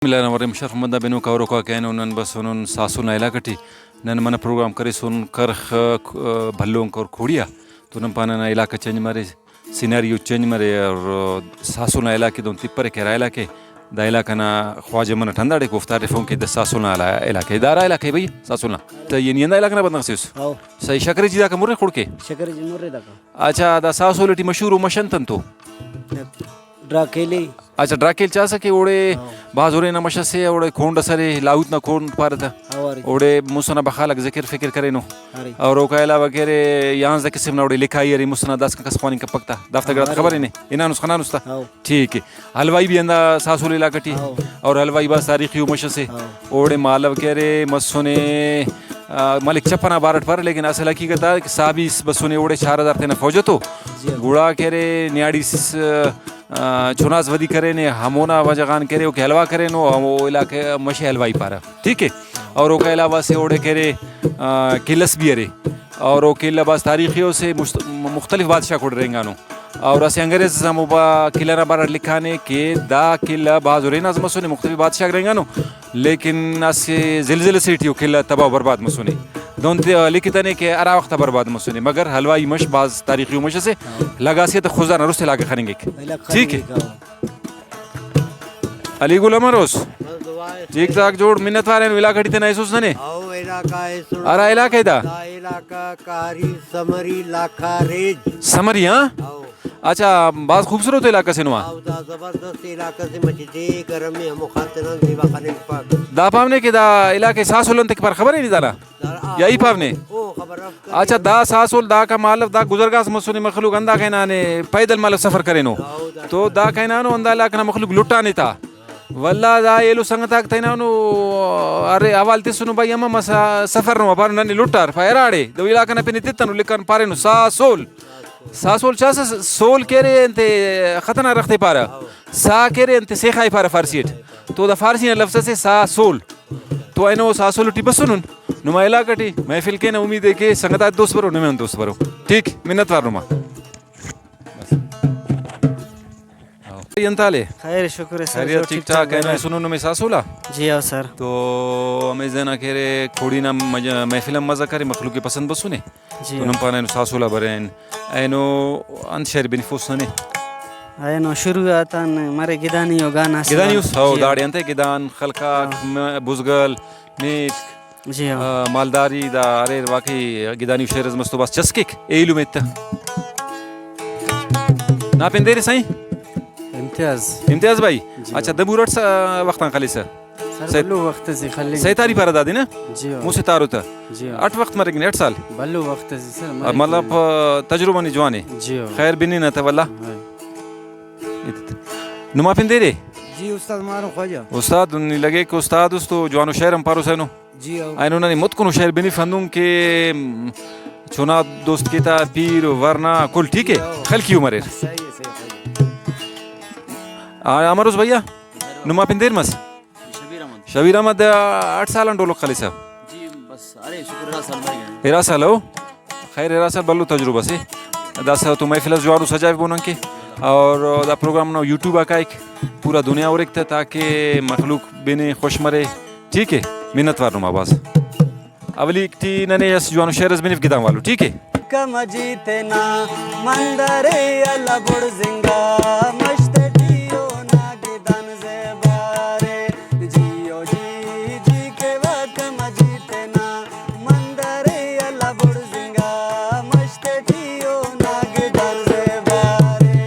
Bismillahirrahmanirrahim. Sharf manda benu kawro ka kaino nan bas unun sasu na ilakati nan mana program kari sun karh bhallon kor khodia to nan pana na ilaka change mare scenario change mare और सासु ना इलाके दोन तिप्पर के रायला के दा इलाका ना ख्वाजे मन ठंडा डे गुफ्तार फोन के द सासु ना इलाके दारा इलाके भाई सासु ना तो ये नियंदा इलाका ना बंदा सिस हां सही शकरे जी दा का मुरे खोड़ के शकरे जी मुरे दा का अच्छा दा सासु लेटी मशहूर मशंतन तो ड्राकेली अच्छा ड्राकेल चा सके ओडे बाजुरे ना मशसे ओडे खोंड सरे लाउत ना खोंड पारता ओडे मुसना बखालक जिक्र फिक्र करे नो और ओकायला वगैरह यहाँ से किसी ने ओडे लिखा ही है मुसना 10 का कसपानी का पकता दफ्तर गलत खबर ही नहीं इना नुस्खा नुस्ता ठीक है हलवाई भी अंदा सासुली लाकटी और हलवाई बस तारीखी मशसे ओडे मालव करे मसुने मलिक चपना बारट पर लेकिन असल हकीकत है कि साबिस बसुने ओडे 4000 थे ना फौज तो गुड़ा करे न्याड़ी चुनाज वदी करे ने हमोना वजगान करे ओ के हलवा करे नो वो इलाके मशे हलवाई पारा ठीक है और ओ के अलावा से ओडे करे किलस भी अरे और ओ किला बस तारीखियों से मुख्तलिफ बादशाह कोड रहेंगा नो और ऐसे अंग्रेज समूबा किला ना बारट लिखाने के दा किला बाजुरे ना मसुने मुख्तलिफ बादशाह रहेंगा नो लेकिन ऐसे जिलजिले से इटियो किला तबाह बर्बाद मसुने दोन लिखितने के अरा वक्त बर्बाद मसुने मगर हलवाई मश बाज तारीखी मश से लगा से तो खुदा नरुस से लाके खरेंगे ठीक है अली गुलाम रोस ठीक ठाक जोड़ मिन्नत वाले इलाका खड़ी थे ना इसुस ने अरा इलाका दा इलाका कारी समरी लाखा रेज समरी हां अच्छा बहुत खूबसूरत इलाका से नुआ जबरदस्त इलाका से मस्जिदे गरम में हम खातरन सेवा खाने पाक दा पावने के दा इलाके सासुलन तक पर खबर ही नहीं दाना यही पावने अच्छा दा सासुल दा का मालव दा गुजरगास मसुनी मखलूक अंदा कहना ने पैदल मालव सफर करे नो तो दा कहना नो अंदा इलाका मखलूक लुटा नहीं था वल्ला दा येलो संगता कहना नो अरे अवाल ते सुनो भाई अम्मा सफर नो पर नने लुटार फायराड़े दो इलाका ने पे नितितन लिखन पारे नो सासुल सासोल चास सोल केरे انت खतना रखते पारा सा केरे انت सेखाई पारा फारसीट तो द फारसी लफ्ज से सासोल तो आइनो सासोल टी बसुन नुमा इलाकटी महफिल के ना उम्मीद है कि संगता दोस्त बरो नमे दोस्त बरो ठीक मिन्नत वार नुमा यंताले खैर शुक्र सर ठीक ठाक है मैं सुनो नुमे सासोला जी हां सर तो हमें जना केरे खोड़ी ना महफिल मजा करे मखलूक के पसंद बसुने जी उन पाने सासोला बरेन आइनो अनशर बेनिफोसने आइनो शुरुआतन मारे गिदानियो गाना गिदानियो सो दाड़ी अंते गिदान खलका बुजगल नीक जी हां मालदारी दा अरे वाकई गिदानियो शेरज मस्तो बस चस्किक एलु मेत ना पेंदेरे सही इम्तियाज भाई अच्छा दबूरट वक्त खाली सर बल्लू वक्त से खाली सैतारी पर दादी ना जी मुझसे तारो था जी 8 वक्त मरे गए 8 साल बल्लू वक्त से सर मतलब तजुर्बा नहीं जवानी जी खैर बिनी ना था वल्ला नुमा पिंदेरे जी उस्ताद मारो ख्वाजा उस्ताद नहीं लगे कि उस्ताद उस तो जवानो शहर हम पारो सैनो जी आइनो ना मुत को शहर बिनी फंदूं के चुना दोस्त की ता पीर वरना कुल ठीक है खल की उम्र है अमरोज भैया नुमा पिंदेर मस शबीर अहमद 8 साल डोलो खाली साहब जी बस अरे शुक्र साल भाई हेरा साल हो खैर हेरा साल बल्लू तजुर्बा से दस तो महफिल जवारू सजाए बोन के और दा प्रोग्राम ना यूट्यूब का एक पूरा दुनिया और एक था ताकि मखलूक बेने खुश मरे ठीक है मिन्नत वार नुमा बाज अवली ती नने यस जवानु शेरस बेनिफ गिदाम वालो ठीक है कम जीते ना मंदरे अला बुड़ जिंगा मस्त जियो ना गिदान से बारे जियो जी जी के वा कम जीते ना मंदरे अला बुड़ जिंगा मस्त जियो ना गिदान से बारे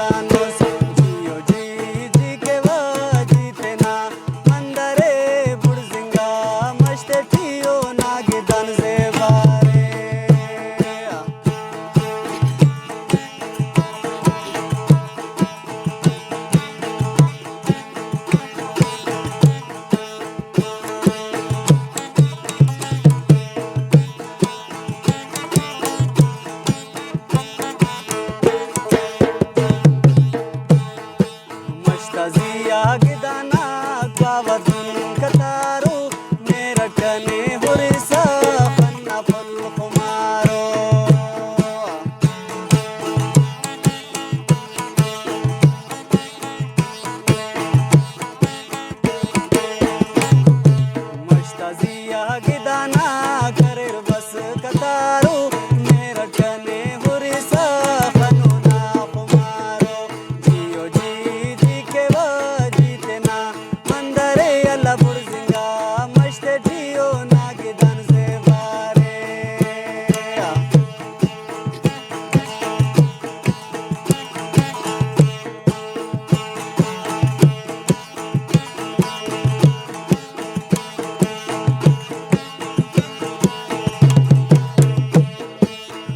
दानोस जियो जी के वा जीते ना मंदरे बुड़जिंगा मस्ते ठियो नागे दान से बारे मस्ताजिया गिदाना गावदुन कतारो मेरा कने हुरिसा फन्ना फुल कुमारो मस्ताजिया गिदाना करेर बस कतारो मेरा कने हुरिसा फनुना कुमारो जियो जी के वा जीते ना मंदरे अल्लाह बुड़जिंगा मस्ते ठियो नागे दान से बारे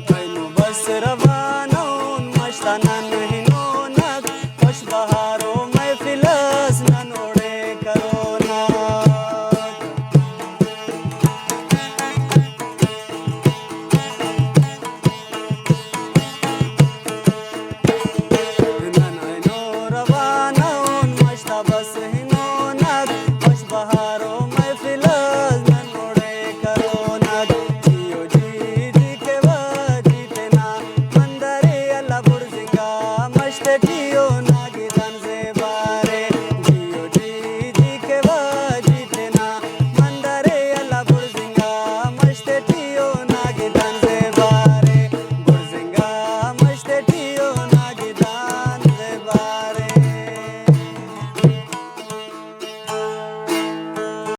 Kainu bas ravanun mashtanan hinonak Hosh baharo mahfilas nanode karonak Nanaino ravanun mashtabas hinonak Hosh baharo mahfilas nanode karonak Jiyo ji ke वा जीते ना मंदरे अल्लाह बुड़जिंगा मस्ते ठियो नागे दान